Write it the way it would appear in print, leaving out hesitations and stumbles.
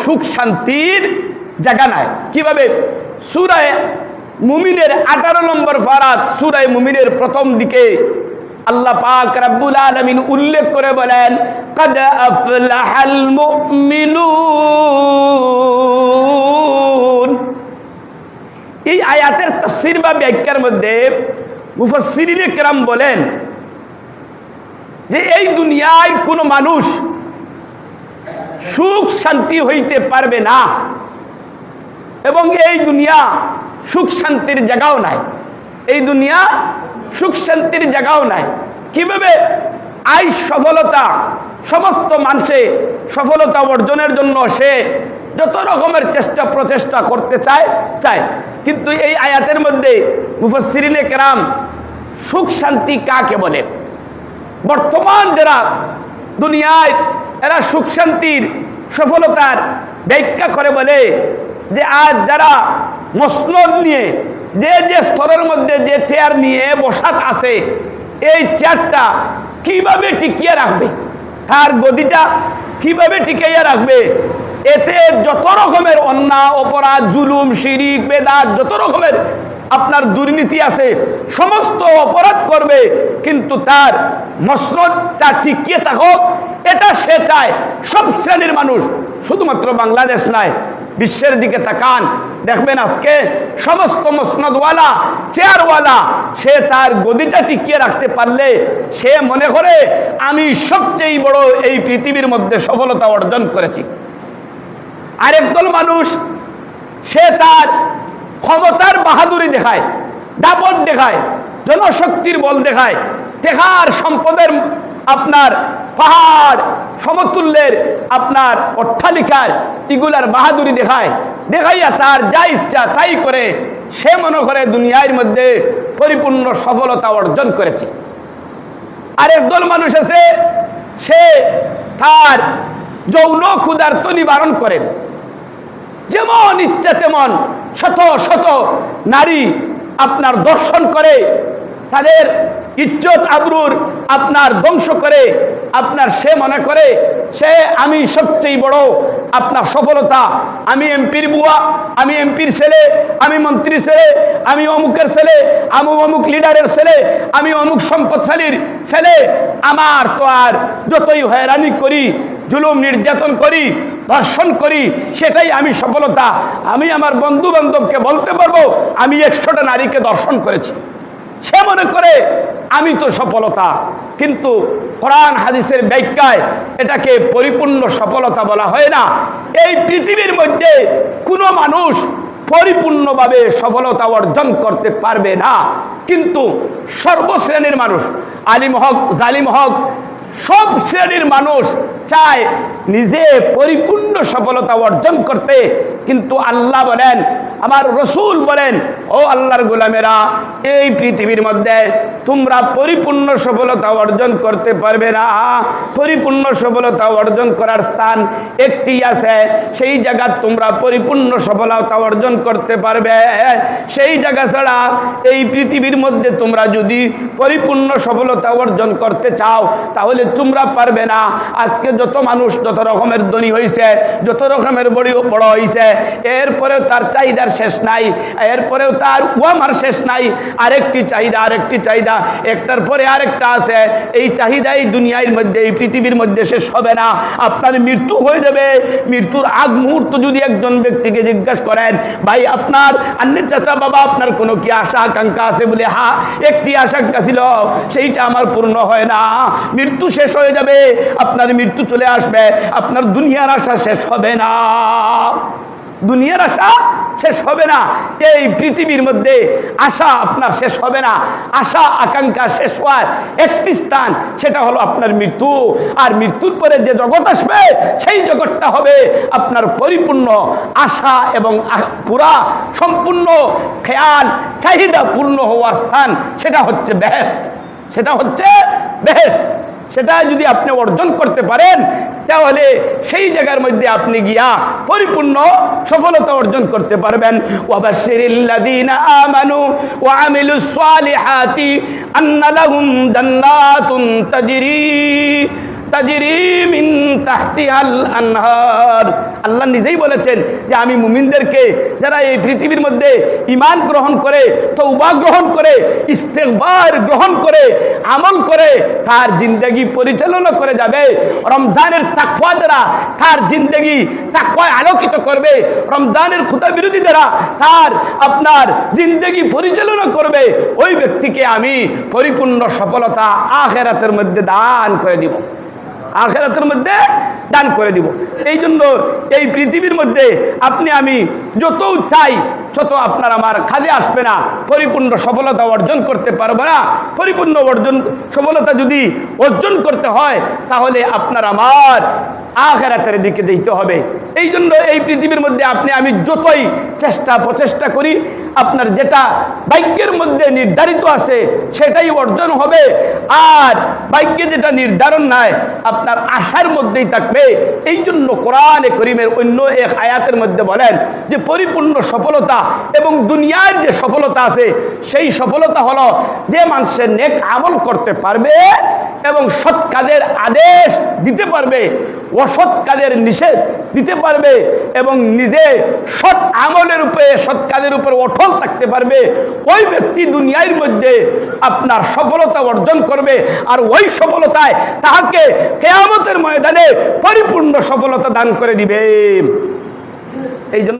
সুখ শান্তির জায়গা নাই। কিভাবে? সূরা মুমিনের 18 নম্বর পারা, সূরা মুমিনের প্রথম দিকে আল্লাহ পাক রব্বুল আলামিন উল্লেখ করে বলেন, কাদ আফলাহাল মুমিনুন। এই আয়াতের তাফসীর বা ব্যাখ্যার মধ্যে মুফাসসিরিনে কেরাম বলেন যে এই দুনিয়ায় কোনো মানুষ সুখ শান্তি হইতে পারবে না, এবং এই দুনিয়া সুখ শান্তির জায়গাও নাই। এই দুনিয়া সুখ শান্তির জায়গাও নাই। কিভাবে? আই সফলতা, সমস্ত মানুষে সফলতা অর্জনের জন্য সে যত রকমের চেষ্টা প্রচেষ্টা করতে চায়, কিন্তু এই আয়াতের মধ্যে মুফাসসিরিনে কেরাম সুখ শান্তি কাকে বলে? বর্তমান যারা দুনিয়ায় এরা সুখ শান্তির সফলতার ব্যাখ্যা করে বলে যে আজ যারা মসনদ নিয়ে যে স্তরের মধ্যে যে চেয়ার নিয়ে বসাত আছে, এই চেয়ারটা কিভাবে টিকিয়ে রাখবে, তার গদিটা কিভাবে টিকিয়ে রাখবে, এতে যত রকমের অন্যায় অপরাধ জুলুম শিরিক বেদাত যত রকমের আপনার দুর্নীতি আছে সমস্ত অপরাধ করবে, কিন্তু তার মসনদটা টিকিয়ে থাকুক এটা সে চায়। সব শ্রেণীর মানুষ, শুধুমাত্র বাংলাদেশ নয়, বিশ্বের দিকে তাকান, দেখবেন আজকে সমস্ত মসনদওয়ালা চেয়ারওয়ালা সে তার গদিটা টিকিয়ে রাখতে পারলে সে মনে করে আমি সবচেয়ে বড় এই পৃথিবীর মধ্যে সফলতা অর্জন করেছি। আরেকদল মানুষ সে তার ক্ষমতার বাহাদুরি দেখায়, দাপট দেখায়, জনশক্তির বল দেখায়, টেকার সম্পদের আপনার পাহাড় সমতুল্যের আপনার অট্টালিকার এগুলার বাহাদুরি দেখাইয়া তার যা ইচ্ছা তাই করে সে মনে করে দুনিয়ার মধ্যে পরিপূর্ণ সফলতা অর্জন করেছে। আরেকদল মানুষ আছে সে তার যৌন ক্ষুধার্ত নিবারণ করেন, যেমন ইচ্ছা তেমন শত শত নারী আপনার দর্শন করে, তাদের ইজ্জত আবরুর আপনার ধ্বংস করে আপনার সে মনে করে সে আমি সবচেয়ে বড় আপনার সফলতা, আমি এমপির বুয়া, আমি এমপির ছেলে, আমি মন্ত্রীর ছেলে, আমি অমুকের ছেলে, আমি অমুক লিডারের ছেলে, আমি অমুক সম্পদশালীর ছেলে, আমার তো আর যতই হয়রানি করি জুলুম নির্যাতন করি ধর্ষণ করি সেটাই আমি সফলতা। আমি আমার বন্ধু বান্ধবকে বলতে পারবো আমি 100টা নারীকে দর্শন করেছি, সে মনে করে আমি তো সফলতা। কিন্তু কোরআন হাদিসের ব্যাখ্যায় এটাকে পরিপূর্ণ সফলতা বলা হয় না। এই পৃথিবীর মধ্যে কোনো মানুষ পরিপূর্ণভাবে সফলতা অর্জন করতে পারবে না, কিন্তু সর্বশ্রেণীর মানুষ আলিম হক জালিম হক সব শ্রেণীর মানুষ চায় নিজে পরিপূর্ণ সফলতা অর্জন করতে। কিন্তু আল্লাহ বলেন, আমার রসুল বলেন, ও আল্লাহর গোলামেরা, এই পৃথিবীর মধ্যে তোমরা পরিপূর্ণ সফলতা অর্জন করতে পারবে না। পরিপূর্ণ সফলতা অর্জন করার স্থান একটি আছে, সেই জায়গা তোমরা পরিপূর্ণ সফলতা অর্জন করতে পারবে। সেই জায়গা ছাড়া এই পৃথিবীর মধ্যে তোমরা যদি পরিপূর্ণ সফলতা অর্জন করতে চাও তাহলে তোমরা পারবে না। আজকে যত মানুষ যত রকমের ধনী হয়েছে, যত রকমের বড় হয়েছে, এরপরেও তার চাহিদার শেষ নাই, এরপরেও তার ওয়ামার শেষ নাই। আরেকটি চাহিদা একটার পরে আরেকটা আছে। এই চাহিদা এই দুনিয়ার মধ্যে এই পৃথিবীর মধ্যে শেষ হবে না। আপনার মৃত্যু হয়ে যাবে, মৃত্যুর আগ মুহূর্ত যদি একজন ব্যক্তিকে জিজ্ঞাসা করেন, ভাই আপনার আন্নে চাচা বাবা আপনার কোনো কি আশা আকাঙ্ক্ষা আছে? বলে হ্যাঁ একটি আশঙ্কা ছিল, সেইটা আমার পূর্ণ হয় না। মৃত্যু শেষ হয়ে যাবে, আপনার মৃত্যু চলে আসবে, আপনার দুনিয়ার আশা শেষ হবে না, দুনিয়ার আশা শেষ হবে না। এই পৃথিবীর মধ্যে আশা আপনার শেষ হবে না। আশা আকাঙ্ক্ষা শেষ হওয়ার একটি স্থান, সেটা হলো আপনার মৃত্যু। আর মৃত্যুর পরে যে জগৎ আসবে সেই জগৎটা হবে আপনার পরিপূর্ণ আশা এবং পুরা সম্পূর্ণ খেয়াল চাহিদা পূর্ণ হওয়ার স্থান। সেটা হচ্ছে বেহেশত, সেটা হচ্ছে বেহেশত। সেটা যদি আপনি অর্জন করতে পারেন তাহলে সেই জায়গার মধ্যে আপনি গিয়া পরিপূর্ণ সফলতা অর্জন করতে পারবেন। ওয়াবাশশিরিল্লাযীনা আমানু ওয়া আমিলুস সালিহাতি আন্না লাহুম জান্নাতুন তাজরি মিন তাহতিহাল আনহার। আল্লাহ নিজেই বলেছেন যে আমি মুমিনদেরকে যারা এই পৃথিবীর মধ্যে ঈমান গ্রহণ করে, তওবা গ্রহণ করে, ইস্তেগফার গ্রহণ করে, আমল করে তার জিন্দেগি পরিচালনা করে যাবে, রমজানের তাকওয়া দ্বারা তার জিন্দেগি তাকওয়ায় আলোকিত করবে, রমজানের খোদা বিরোধী দ্বারা তার আপনার জিন্দেগি পরিচালনা করবে, ওই ব্যক্তিকে আমি পরিপূর্ণ সফলতা আখিরাতের মধ্যে দান করে দিব, আখিরাতের মধ্যে দান করে দিব। এই জন্য এই পৃথিবীর মধ্যে আপনি আমি যত চাই তত আপনার আমার কাজে আসবে না, পরিপূর্ণ সফলতা অর্জন করতে পারবে না। পরিপূর্ণ সফলতা যদি অর্জন করতে হয় তাহলে আপনার আমার আখিরাতের দিকে যেতে হবে। এই জন্য এই পৃথিবীর মধ্যে আপনি আমি যতই প্রচেষ্টা করি, আপনার যেটা ভাগ্যের মধ্যে নির্ধারিত আছে সেটাই অর্জন হবে, আর ভাগ্যে যেটা নির্ধারণ নাই আপনার আশার মধ্যেই থাকবে। এই জন্য কোরআনে কারীমের অন্য এক আয়াতের মধ্যে বলেন যে পরিপূর্ণ সফলতা এবং দুনিয়ার যে সফলতা আছে সেই সফলতা হলো যে মানুষের নেক আমল করতে পারবে এবং সৎ কাজের আদেশ দিতে পারবে, অসৎ কাজের নিষেধ দিতে পারবে এবং নিজে সৎ আমলের উপরে সৎ কাজের উপর অটল থাকতে পারবে। ওই ব্যক্তি দুনিয়ার মধ্যে আপনার সফলতা অর্জন করবে, আর ওই সফলতায় তাহাকে কিয়ামতের ময়দানে পরিপূর্ণ সফলতা দান করে দিবে। এই জন্য